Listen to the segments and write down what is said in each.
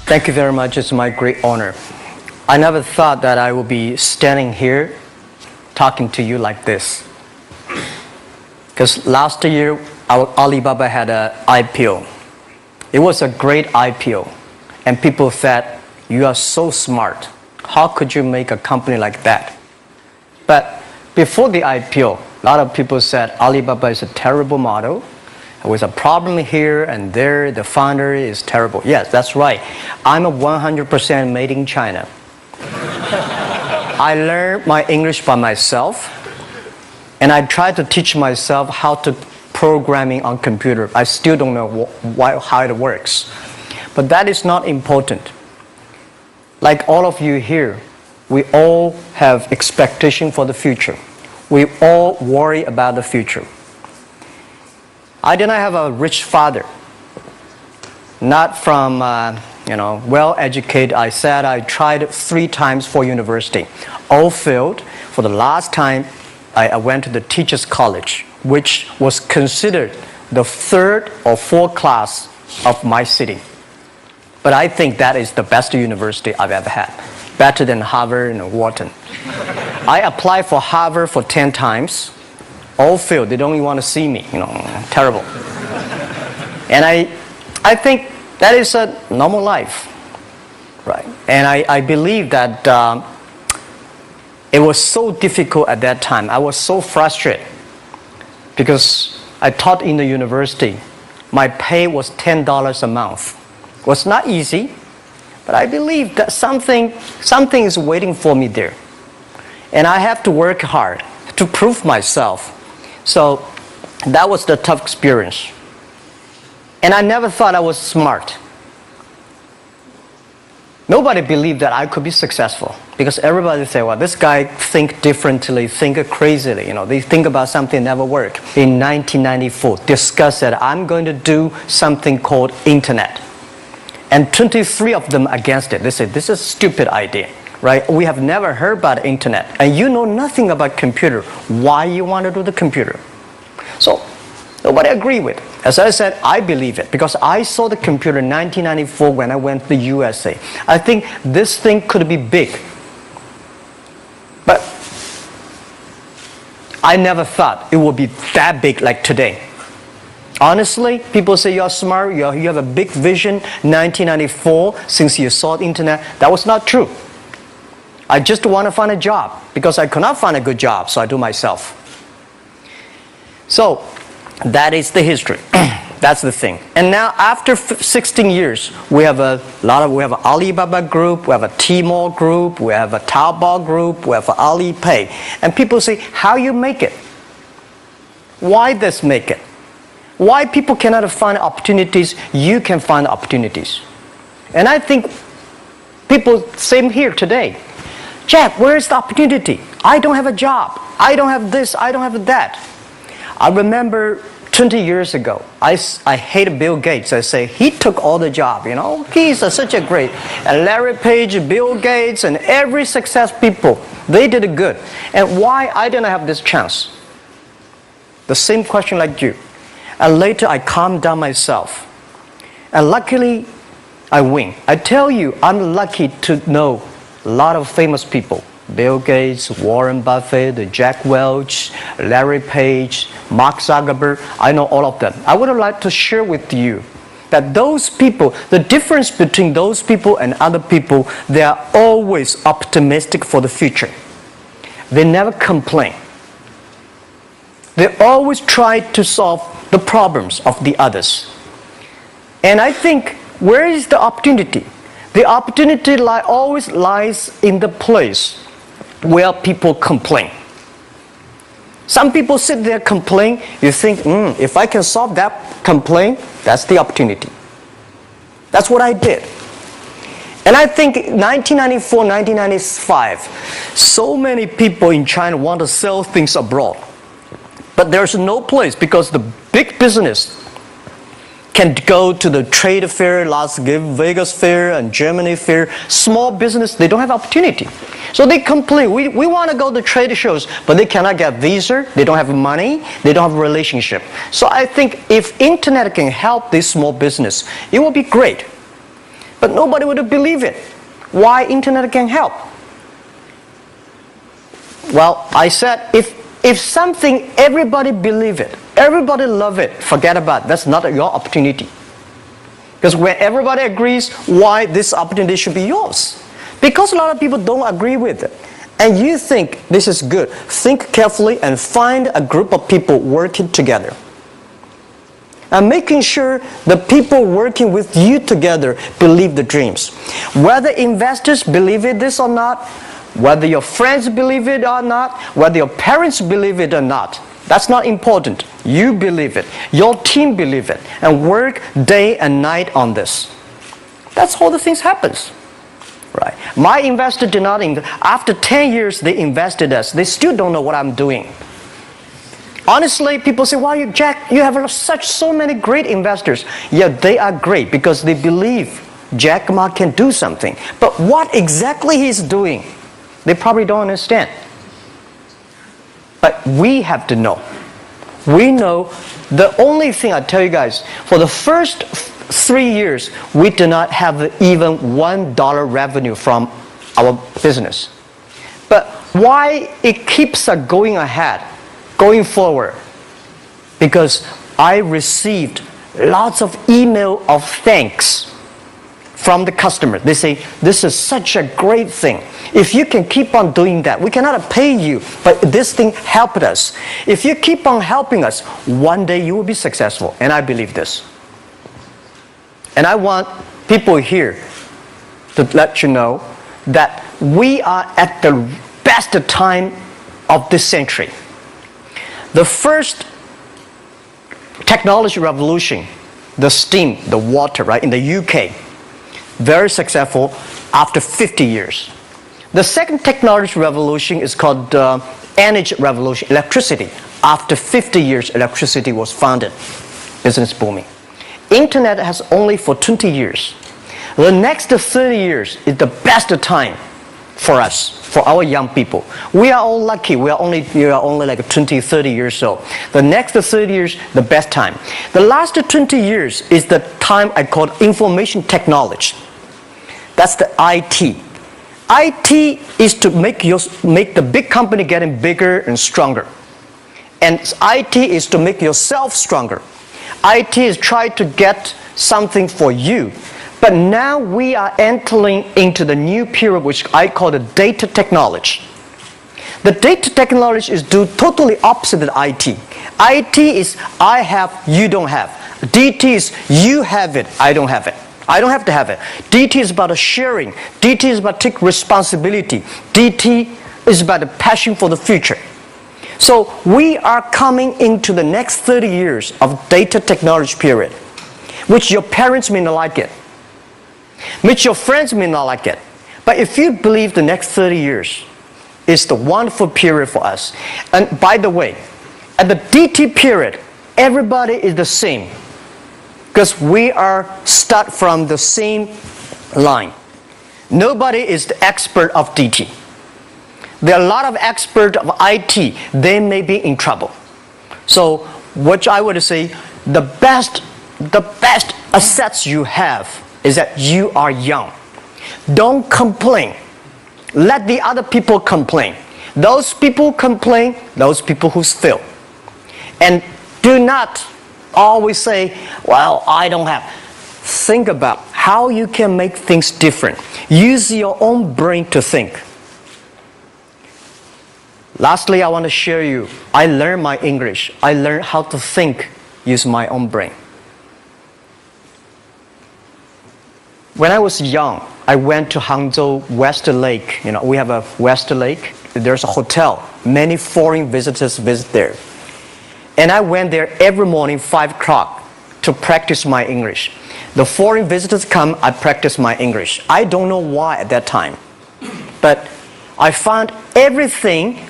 Thank you very much. It's my great honor. I never thought that I would be standing here talking to you like this. Because last year, Alibaba had an IPO. It was a great IPO. And people said, you are so smart. How could you make a company like that? But before the IPO, a lot of people said Alibaba is a terrible model. There was a problem here and there. The founder is terrible. Yes, that's right. I'm a 100% made in China. I learned my English by myself. And I tried to teach myself how to programming on computer. I still don't know how it works. But that is not important. Like all of you here, we all have expectation for the future. We all worry about the future. I did not have a rich father. Not from, well-educated. I said I tried 3 times for university. All failed. For the last time, I went to the teacher's college, which was considered the 3rd or 4th class of my city. But I think that is the best university I've ever had. Better than Harvard and Wharton. I applied for Harvard for 10 times. All failed. They don't even want to see me. Terrible. And I think that is a normal life. Right? And I believe that it was so difficult at that time. I was so frustrated. Because I taught in the university. My pay was $10 a month. It was not easy. But I believe that something is waiting for me there. And I have to work hard to prove myself. So that was the tough experience. And I never thought I was smart. Nobody believed that I could be successful. Because everybody say, well, this guy think differently, think crazily. They think about something never work. In 1994, discussed that I'm going to do something called internet. And 23 of them against it. They said, this is a stupid idea, right? We have never heard about internet. And you know nothing about computer. Why you want to do the computer? So nobody agreed with it. As I said, I believe it. Because I saw the computer in 1994 when I went to the USA. I think this thing could be big. But I never thought it would be that big like today. Honestly, people say you're smart, you have a big vision. 1994, since you saw the internet, that was not true. I just want to find a job because I could not find a good job, so I do myself. So that is the history. That's the thing. And now after 16 years, we have an Alibaba group, we have a Tmall group, we have a Taobao group, we have an Alipay. And people say, how you make it? Why this make it? Why people cannot find opportunities, you can find opportunities. And I think people, same here today. Jack, where is the opportunity? I don't have a job. I don't have this, I don't have that. I remember 20 years ago, I hated Bill Gates. I say, he took all the job, He's such a great. And Larry Page, Bill Gates, and every success people, they did it good. And why I didn't have this chance? The same question like you. And later I calmed down myself. And luckily, I win. I tell you, I'm lucky to know a lot of famous people. Bill Gates, Warren Buffett, Jack Welch, Larry Page, Mark Zuckerberg. I know all of them. I would like to share with you that those people, the difference between those people and other people, they are always optimistic for the future. They never complain. They always try to solve the problems of the others. And I think, where is the opportunity? The opportunity always lies in the place where people complain. Some people sit there complain. You think, if I can solve that complaint, that's the opportunity. That's what I did. And I think 1994, 1995, so many people in China want to sell things abroad. But there's no place because the big business can go to the trade fair, Las Vegas fair and Germany fair. Small business, they don't have opportunity. So they complain, we want to go to trade shows, but they cannot get visa, they don't have money, they don't have a relationship. So I think if internet can help this small business, it will be great. But nobody would believe it. Why internet can help? Well, I said if something everybody believe it, everybody love it, forget about it. That's not your opportunity. Because when everybody agrees, why this opportunity should be yours? Because a lot of people don't agree with it. And you think this is good. Think carefully and find a group of people working together. And making sure the people working with you together believe the dreams. Whether investors believe it this or not, whether your friends believe it or not, whether your parents believe it or not, that's not important. You believe it. Your team believe it. And work day and night on this. That's how the things happens. Right. My investor did not invest. After 10 years, they invested us. They still don't know what I'm doing. Honestly, people say, "Why, Jack, you have so many great investors." Yeah, they are great because they believe Jack Ma can do something. But what exactly he's doing, they probably don't understand. But we have to know. We know the only thing I tell you guys, for the first 3 years, we do not have even $1 revenue from our business. But why it keeps us going ahead, going forward? Because I received lots of email of thanks from the customer. They say, "This is such a great thing. If you can keep on doing that, we cannot pay you, but this thing helped us. If you keep on helping us, one day you will be successful." And I believe this. And I want people here to let you know that we are at the best time of this century. The first technology revolution, the steam, the water, right, in the UK, very successful after 50 years. The second technology revolution is called energy revolution, electricity. After 50 years, electricity was founded, business booming. Internet has only for 20 years. The next 30 years is the best time for us, for our young people. We are all lucky. We are only like 20, 30 years old. The next 30 years, the best time. The last 20 years is the time I call information technology. That's the IT. IT is to make the big company getting bigger and stronger. And IT is to make yourself stronger. IT is trying to get something for you. But now we are entering into the new period which I call the data technology. The data technology is totally opposite of IT. IT is I have, you don't have. DT is you have it, I don't have it. I don't have to have it. DT is about sharing. DT is about taking responsibility. DT is about the passion for the future. So we are coming into the next 30 years of data technology period, which your parents may not like it, which your friends may not like it. But if you believe the next 30 years is the wonderful period for us. And by the way, at the DT period, everybody is the same. Because we are start from the same line. Nobody is the expert of DT. There are a lot of experts of IT. They may be in trouble. So what I would say, the best assets you have is that you are young. Don't complain. Let the other people complain. Those people complain, those people who fail. And do not always say, "Well, I don't have." Think about how you can make things different. Use your own brain to think. Lastly, I want to share you, I learned my English. I learned how to think, use my own brain. When I was young, I went to Hangzhou West Lake. You know, we have a West Lake. There's a hotel. Many foreign visitors visit there. And I went there every morning, 5 o'clock, to practice my English. The foreign visitors come, I practice my English. I don't know why at that time. But I found everything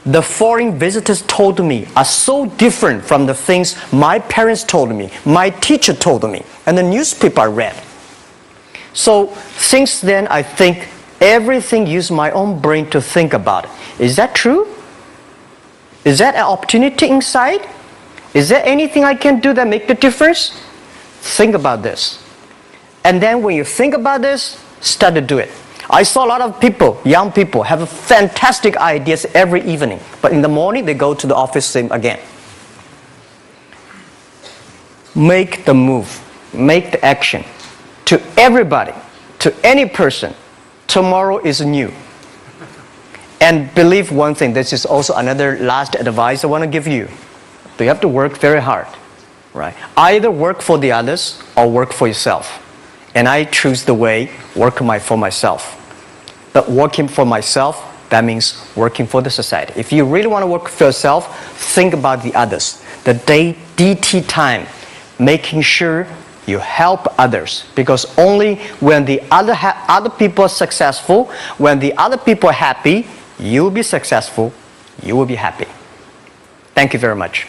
the foreign visitors told me are so different from the things my parents told me, my teacher told me, and the newspaper I read. So since then, I think everything use my own brain to think about it. Is that true? Is that an opportunity inside? Is there anything I can do that make the difference? Think about this. And then when you think about this, start to do it. I saw a lot of people, young people, have fantastic ideas every evening. But in the morning, they go to the office same again. Make the move. Make the action. To everybody, to any person, tomorrow is new. And believe one thing, this is also another last advice I want to give you. You have to work very hard, right? Either work for the others or work for yourself. And I choose the way, work for myself. But working for myself, that means working for the society. If you really want to work for yourself, think about the others. The DT time, making sure you help others. Because only when the other people are successful, when the other people are happy, you will be successful, you will be happy. Thank you very much.